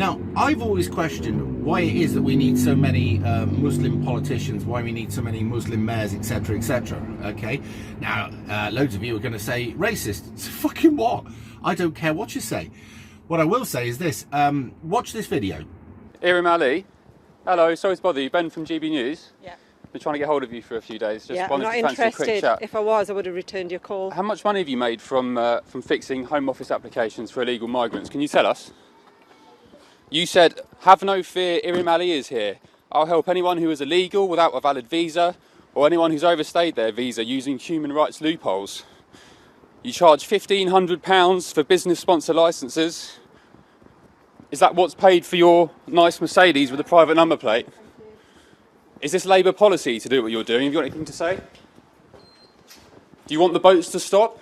Now, I've always questioned why it is that we need so many Muslim politicians, why we need so many Muslim mayors, etc., etc. Okay, now loads of you are going to say racist. So fucking what? I don't care what you say. What I will say is this: watch this video. Iram Ali, hello. Sorry to bother you. Ben from GB News. Yeah. Been trying to get hold of you for a few days. Just Yeah, I'm wanted not to fancy a quick interested. chat. If I was, I would have returned your call. How much money have you made from fixing Home Office applications for illegal migrants? Can you tell us? You said, have no fear, Iram Ali is here. I'll help anyone who is illegal without a valid visa or anyone who's overstayed their visa using human rights loopholes. You charge £1,500 for business sponsor licences. Is that what's paid for your nice Mercedes with a private number plate? Is this Labour policy to do what you're doing? Have you got anything to say? Do you want the boats to stop?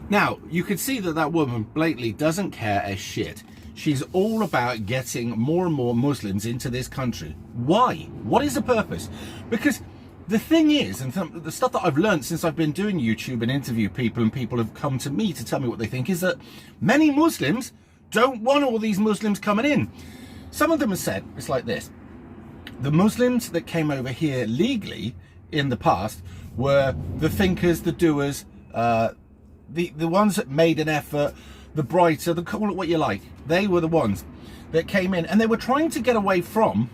Now, you can see that that woman blatantly doesn't care a shit. She's all about getting more and more Muslims into this country. Why? What is the purpose? Because the thing is, and the stuff that I've learned since I've been doing YouTube and interview people, and people have come to me to tell me what they think, is that many Muslims don't want all these Muslims coming in. Some of them have said, it's like this: the Muslims that came over here legally in the past were the thinkers, the doers, the ones that made an effort, the brighter, call it what you like. They were the ones that came in, and they were trying to get away from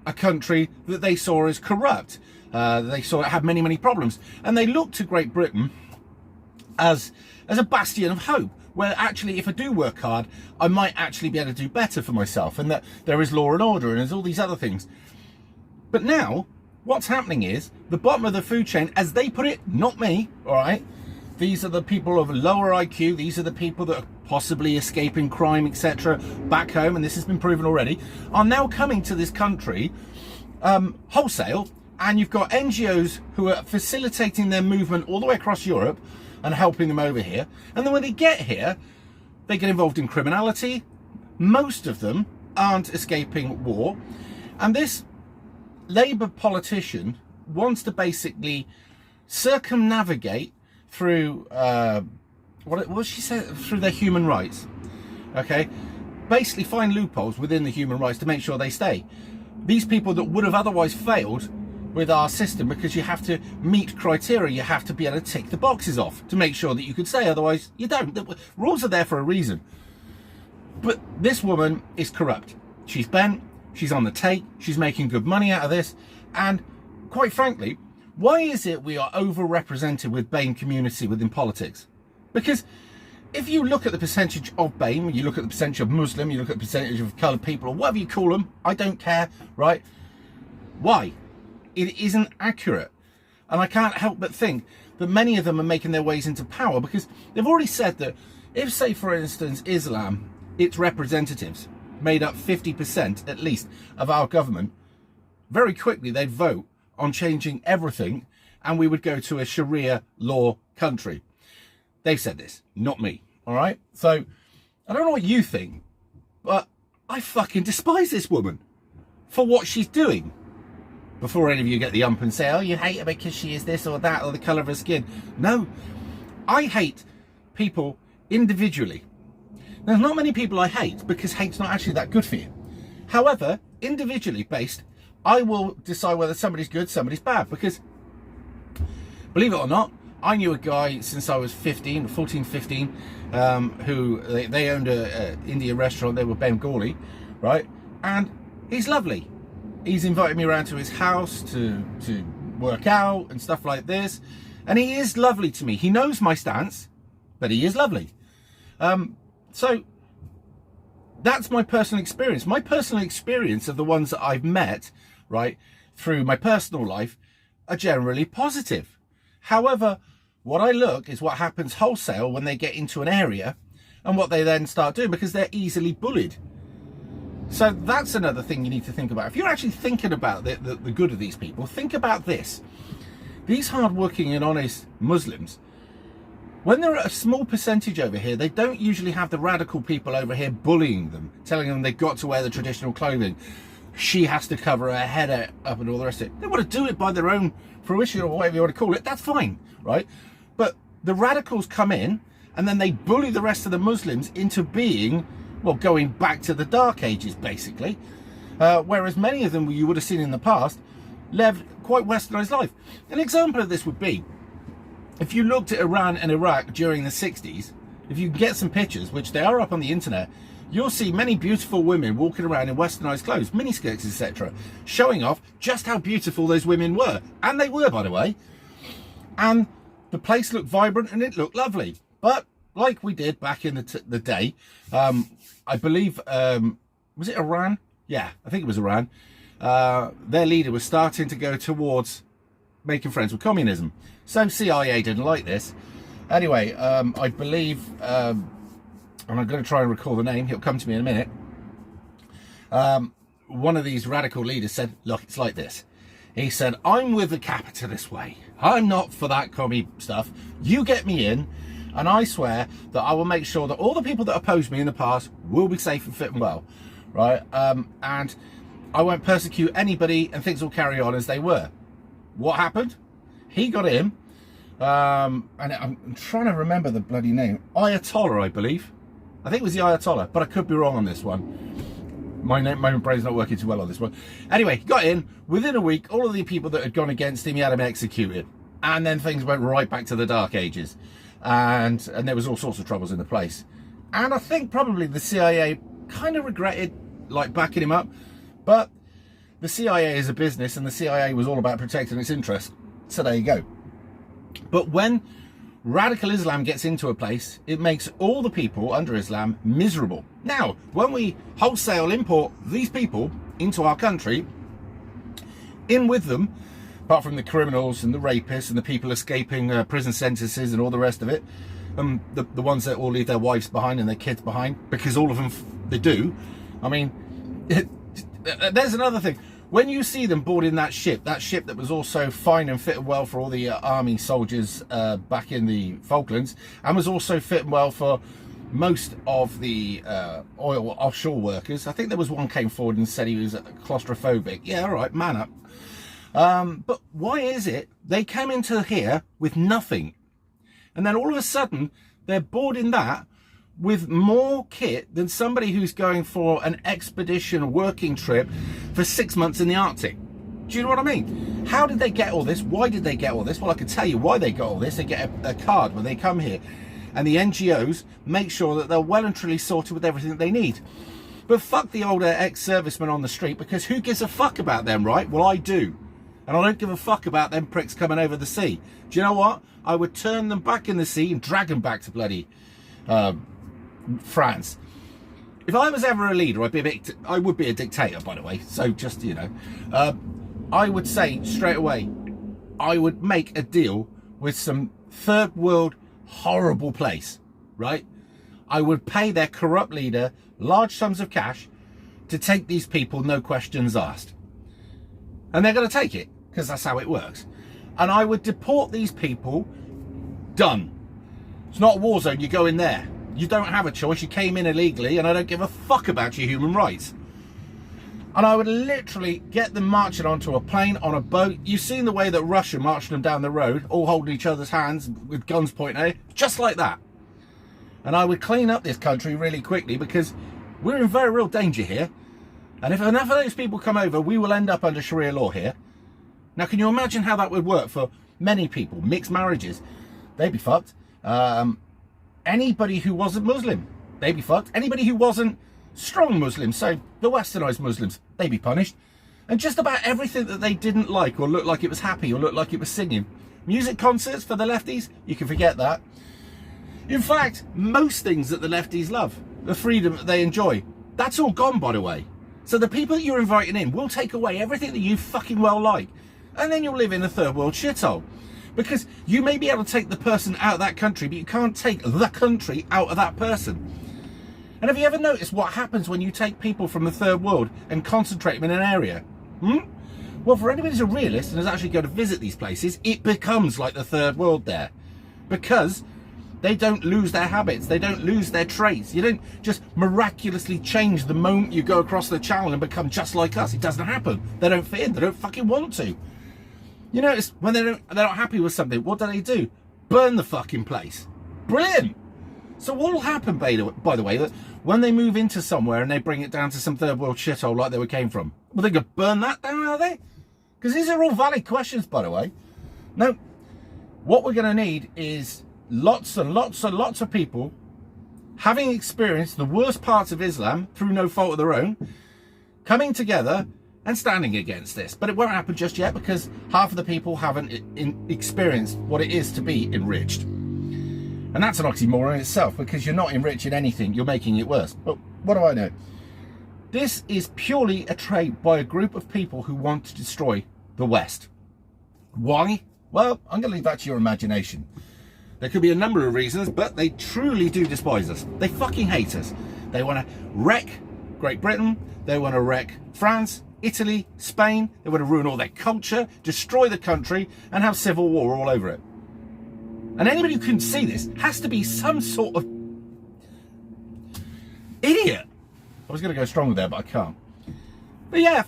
a country that they saw as corrupt. They saw it had many, many problems, and they looked to Great Britain as a bastion of hope, where actually, if I do work hard, I might actually be able to do better for myself, and that there is law and order, and there's all these other things. But now, what's happening is, the bottom of the food chain, as they put it, not me, all right? These are the people of lower IQ. These are the people that are possibly escaping crime, etc., back home, and this has been proven already, are now coming to this country wholesale, and you've got NGOs who are facilitating their movement all the way across Europe and helping them over here. And then when they get here, they get involved in criminality. Most of them aren't escaping war. And this Labour politician wants to basically circumnavigate through what she said, through their human rights. Okay, basically find loopholes within the human rights to make sure they stay. These people that would have otherwise failed with our system, because you have to meet criteria, you have to be able to tick the boxes off to make sure that you could stay, otherwise you don't. The rules are there for a reason. But this woman is corrupt. She's bent, she's on the take, she's making good money out of this, and quite frankly, why is it we are overrepresented with BAME community within politics? Because if you look at the percentage of BAME, you look at the percentage of Muslim, you look at the percentage of coloured people, or whatever you call them, I don't care, right? Why? It isn't accurate. And I can't help but think that many of them are making their ways into power, because they've already said that if, say, for instance, Islam, its representatives made up 50% at least of our government, very quickly they'd vote on changing everything, and we would go to a Sharia law country. They've said this, not me, all right? So, I don't know what you think, but I fucking despise this woman for what she's doing. Before any of you get the ump and say, oh, you hate her because she is this or that, or the colour of her skin. No, I hate people individually. There's not many people I hate, because hate's not actually that good for you. However, individually based, I will decide whether somebody's good, somebody's bad, because, believe it or not, I knew a guy since I was 14, 15, who they owned a Indian restaurant. They were Bengali, right? And he's lovely. He's invited me around to his house to work out and stuff like this. And he is lovely to me. He knows my stance, but he is lovely. So that's my personal experience. My personal experience of the ones that I've met, right, through my personal life, are generally positive. However, what I look is what happens wholesale when they get into an area, and what they then start doing, because they're easily bullied. So that's another thing you need to think about. If you're actually thinking about the good of these people, think about this. These hard-working and honest Muslims, when they're at a small percentage over here, they don't usually have the radical people over here bullying them, telling them they've got to wear the traditional clothing. She has to cover her head up and all the rest of it. They want to do it by their own fruition, or whatever you want to call it. That's fine, right? But the radicals come in, and then they bully the rest of the Muslims into being well, going back to the Dark Ages, basically. Whereas many of them you would have seen in the past lived quite westernized life. An example of this would be, if you looked at Iran and Iraq during the 60s, if you get some pictures, which they are up on the internet, you'll see many beautiful women walking around in westernized clothes, miniskirts, etc., showing off just how beautiful those women were. And they were, by the way. And the place looked vibrant and it looked lovely. But like we did back in the day, I believe, was it Iran? Yeah, I think it was Iran. Their leader was starting to go towards making friends with communism. So CIA didn't like this. Anyway, I believe, and I'm going to try and recall the name, he'll come to me in a minute. One of these radical leaders said, look, it's like this. He said, I'm with the capitalist way. I'm not for that commie stuff. You get me in, and I swear that I will make sure that all the people that opposed me in the past will be safe and fit and well. Right? And I won't persecute anybody, and things will carry on as they were. What happened? He got in, and I'm trying to remember the bloody name. Ayatollah, I believe. I think it was the Ayatollah, but I could be wrong on this one. My brain's not working too well on this one. Anyway, he got in. Within a week, all of the people that had gone against him, he had them executed. And then things went right back to the Dark Ages. And there was all sorts of troubles in the place. And I think probably the CIA kind of regretted like backing him up, but the CIA is a business and the CIA was all about protecting its interests, so there you go. But when radical Islam gets into a place, it makes all the people under Islam miserable. Now, when we wholesale import these people into our country, in with them, apart from the criminals and the rapists and the people escaping prison sentences and all the rest of it, the ones that all leave their wives behind and their kids behind, because all of them, they do. I mean, there's another thing. When you see them boarding that ship that was also fine and fit and well for all the army soldiers back in the Falklands, and was also fit and well for most of the oil offshore workers. I think there was one came forward and said he was claustrophobic. Yeah, all right, man up. But why is it they came into here with nothing, and then all of a sudden they're boarding that with more kit than somebody who's going for an expedition working trip for 6 months in the Arctic? Do you know what I mean? How did they get all this? Why did they get all this? Well, I can tell you why they got all this. They get a card when they come here, and the NGOs make sure that they're well and truly sorted with everything that they need. But fuck the older ex-servicemen on the street, because who gives a fuck about them, right? Well, I do. And I don't give a fuck about them pricks coming over the sea. Do you know what? I would turn them back in the sea and drag them back to bloody France. If I was ever a leader, I would be a dictator, by the way. So just, you know, I would say straight away, I would make a deal with some third world horrible place, right? I would pay their corrupt leader large sums of cash to take these people, no questions asked. And they're going to take it, because that's how it works. And I would deport these people. Done. It's not a war zone, you go in there. You don't have a choice, you came in illegally, and I don't give a fuck about your human rights. And I would literally get them marching onto a plane, on a boat. You've seen the way that Russia marched them down the road, all holding each other's hands with guns pointing at it, just like that. And I would clean up this country really quickly, because we're in very real danger here. And if enough of those people come over, we will end up under Sharia law here. Now, can you imagine how that would work for many people? Mixed marriages, they'd be fucked. Anybody who wasn't Muslim, they'd be fucked. Anybody who wasn't strong Muslim, so the westernized Muslims, they'd be punished. And just about everything that they didn't like, or looked like it was happy, or looked like it was singing. Music concerts for the lefties, you can forget that. In fact, most things that the lefties love, the freedom that they enjoy, that's all gone, by the way. So the people that you're inviting in will take away everything that you fucking well like. And then you'll live in a third world shithole. Because you may be able to take the person out of that country, but you can't take the country out of that person. And have you ever noticed what happens when you take people from the third world and concentrate them in an area? Well, for anybody who's a realist and is actually going to visit these places, it becomes like the third world there. Because they don't lose their habits, they don't lose their traits. You don't just miraculously change the moment you go across the channel and become just like us. It doesn't happen. They don't fit in, they don't fucking want to. You notice when they're not happy with something, what do? Burn the fucking place. Brilliant. So what will happen, by the way, that when they move into somewhere and they bring it down to some third world shithole like they came from, well, they going to burn that down, are they? Because these are all valid questions, by the way. No, what we're going to need is lots and lots and lots of people having experienced the worst parts of Islam through no fault of their own, coming together and standing against this. But it won't happen just yet because half of the people haven't experienced what it is to be enriched. And that's an oxymoron in itself, because you're not enriching anything, you're making it worse. But what do I know? This is purely a trait by a group of people who want to destroy the West. Why? Well, I'm going to leave that to your imagination. There could be a number of reasons, but they truly do despise us. They fucking hate us. They want to wreck Great Britain. They want to wreck France, Italy, Spain. They want to ruin all their culture, destroy the country, and have civil war all over it. And anybody who couldn't see this has to be some sort of idiot. I was going to go stronger there, but I can't. But yeah,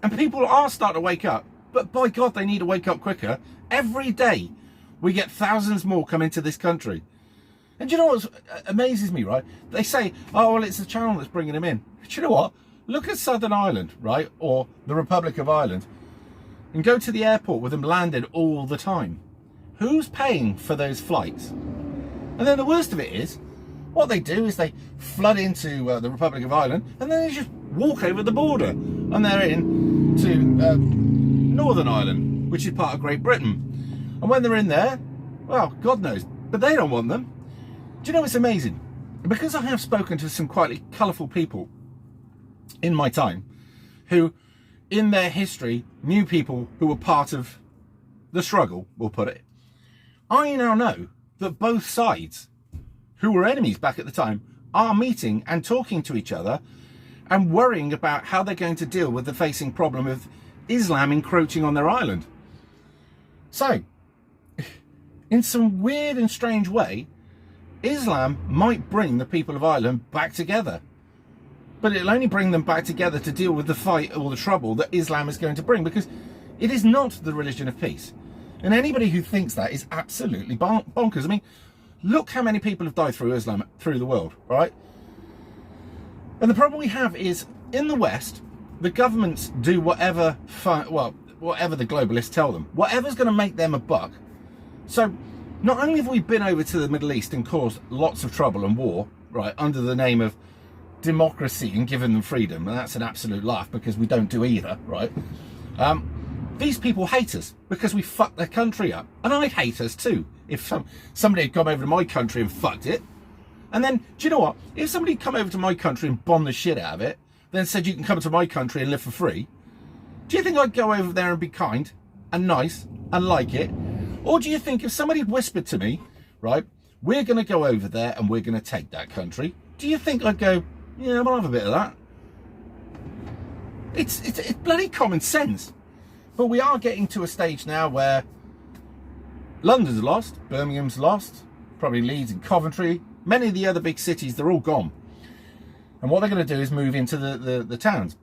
and people are starting to wake up. But by God, they need to wake up quicker. Every day, we get thousands more come into this country. And do you know what amazes me, right? They say, oh, well, it's the channel that's bringing them in. But you know what? Look at Southern Ireland, right? Or the Republic of Ireland. And go to the airport with them landed all the time. Who's paying for those flights? And then the worst of it is, what they do is they flood into the Republic of Ireland and then they just walk over the border. And they're in to Northern Ireland, which is part of Great Britain. And when they're in there, well, God knows, but they don't want them. Do you know what's amazing? Because I have spoken to some quite colourful people in my time who, in their history, knew people who were part of the struggle, we'll put it. I now know that both sides, who were enemies back at the time, are meeting and talking to each other and worrying about how they're going to deal with the facing problem of Islam encroaching on their island. So, in some weird and strange way, Islam might bring the people of Ireland back together. But it'll only bring them back together to deal with the fight or the trouble that Islam is going to bring, because it is not the religion of peace. And anybody who thinks that is absolutely bonkers. I mean, look how many people have died through Islam, through the world, right? And the problem we have is, in the West, the governments do whatever the globalists tell them. Whatever's going to make them a buck. So, not only have we been over to the Middle East and caused lots of trouble and war, right, under the name of democracy and giving them freedom, and that's an absolute laugh because we don't do either, right? These people hate us because we fucked their country up. And I'd hate us too if somebody had come over to my country and fucked it. And then, do you know what? If somebody had come over to my country and bombed the shit out of it, then said you can come to my country and live for free, do you think I'd go over there and be kind and nice and like it? Or do you think if somebody had whispered to me, right, we're going to go over there and we're going to take that country, do you think I'd go, yeah, we'll have a bit of that? It's bloody common sense. But we are getting to a stage now where London's lost, Birmingham's lost, probably Leeds and Coventry, many of the other big cities, they're all gone. And what they're going to do is move into the towns.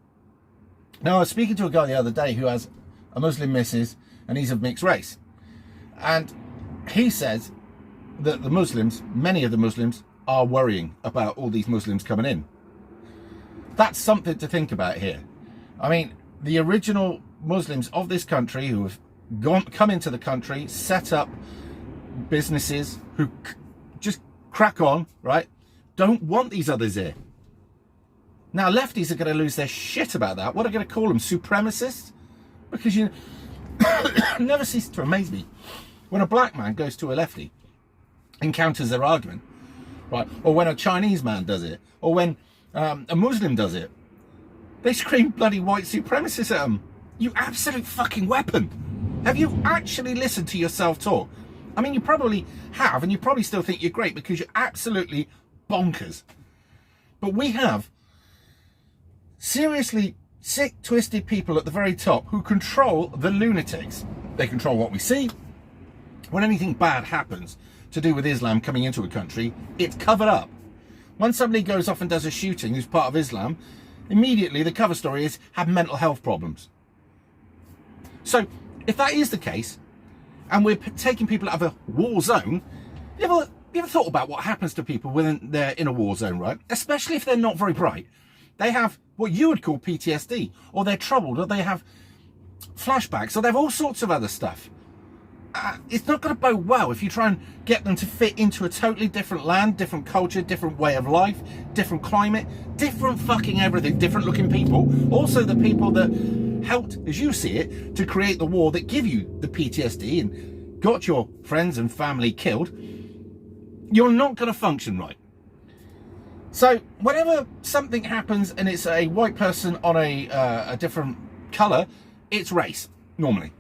Now, I was speaking to a guy the other day who has a Muslim missus and he's of mixed race. And he says that the Muslims, many of the Muslims, are worrying about all these Muslims coming in. That's something to think about here. I mean, the original Muslims of this country who have come into the country, set up businesses, who just crack on, right, don't want these others here. Now, lefties are going to lose their shit about that. What are they going to call them? Supremacists? Because you never cease to amaze me when a black man goes to a lefty, encounters their argument, right? Or when a Chinese man does it, or when a Muslim does it, they scream bloody white supremacists at them. You absolute fucking weapon. Have you actually listened to yourself talk? I mean, you probably have, and you probably still think you're great because you're absolutely bonkers. But we have seriously sick, twisted people at the very top who control the lunatics. They control what we see. When anything bad happens to do with Islam coming into a country, it's covered up. When somebody goes off and does a shooting who's part of Islam, immediately the cover story is have mental health problems. So if that is the case, and we're taking people out of a war zone, yeah, well, you ever thought about what happens to people when they're in a war zone, right? Especially if they're not very bright. They have what you would call PTSD, or they're troubled, or they have flashbacks, or they have all sorts of other stuff. It's not going to bode well if you try and get them to fit into a totally different land, different culture, different way of life, different climate, different fucking everything, different looking people. Also the people that helped, as you see it, to create the war that give you the PTSD and got your friends and family killed. You're not going to function right. So whenever something happens and it's a white person on a different colour, it's race, normally.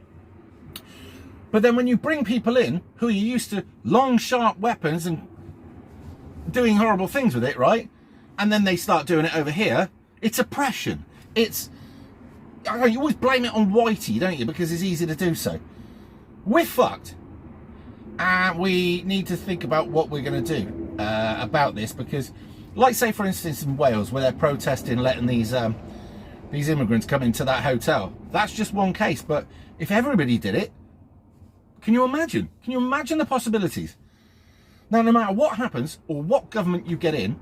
But then when you bring people in who are used to long, sharp weapons and doing horrible things with it, right? And then they start doing it over here, it's oppression. It's, you always blame it on whitey, don't you? Because it's easy to do so. We're fucked. And we need to think about what we're going to do about this, because, like, say, for instance, in Wales, where they're protesting letting these immigrants come into that hotel. That's just one case, but if everybody did it, can you imagine? Can you imagine the possibilities? Now, no matter what happens or what government you get in,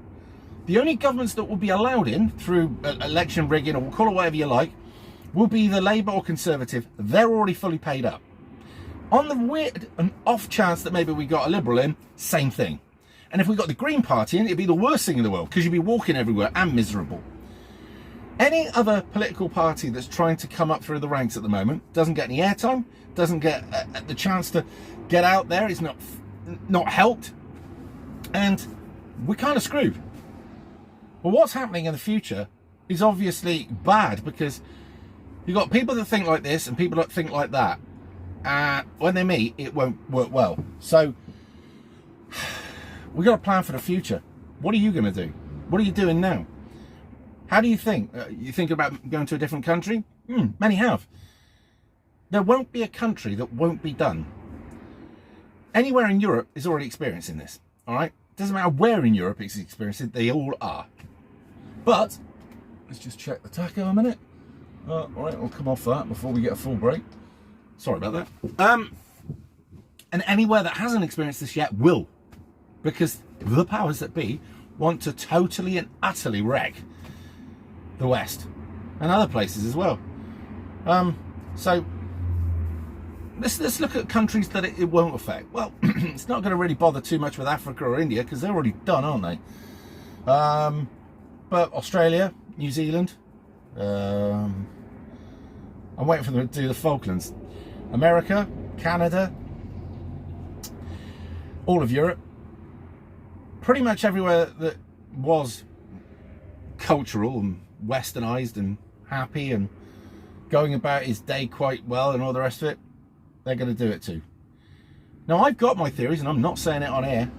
the only governments that will be allowed in through election rigging, or we'll call it whatever you like, will be the Labour or Conservative. They're already fully paid up. On the weird and off chance that maybe we got a Liberal in, same thing. And if we got the Green Party in, it'd be the worst thing in the world, because you'd be walking everywhere and miserable. Any other political party that's trying to come up through the ranks at the moment doesn't get any airtime, doesn't get the chance to get out there, is not helped, and we're kind of screwed. Well, what's happening in the future is obviously bad, because you've got people that think like this and people that think like that. When they meet, it won't work well. So we've got to plan for the future. What are you going to do? What are you doing now? How do you think? You think about going to a different country? Many have. There won't be a country that won't be done. Anywhere in Europe is already experiencing this, all right? Doesn't matter where in Europe it's experiencing it, they all are. But, let's just check the tacho a minute. All right, we'll come off that before we get a full break. Sorry about that. And anywhere that hasn't experienced this yet will. Because the powers that be want to totally and utterly wreck the West and other places as well. So let's look at countries that it won't affect. Well, it's not going to really bother too much with Africa or India, because they're already done, aren't they? But Australia, New Zealand, I'm waiting for them to do the Falklands. America, Canada, all of Europe, pretty much everywhere that was cultural and westernized and happy and going about his day quite well and all the rest of it, they're going to do it too. Now, I've got my theories, and I'm not saying it on air.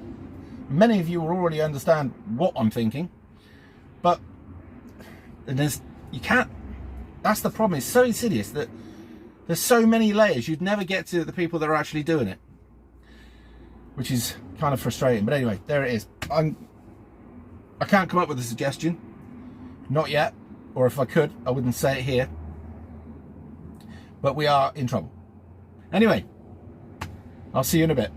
Many of you will already understand what I'm thinking, but you can't. That's the problem. It's so insidious that there's so many layers. You'd never get to the people that are actually doing it, which is kind of frustrating. But anyway, there it is. I can't come up with a suggestion. Not yet. Or if I could, I wouldn't say it here. But we are in trouble. Anyway, I'll see you in a bit.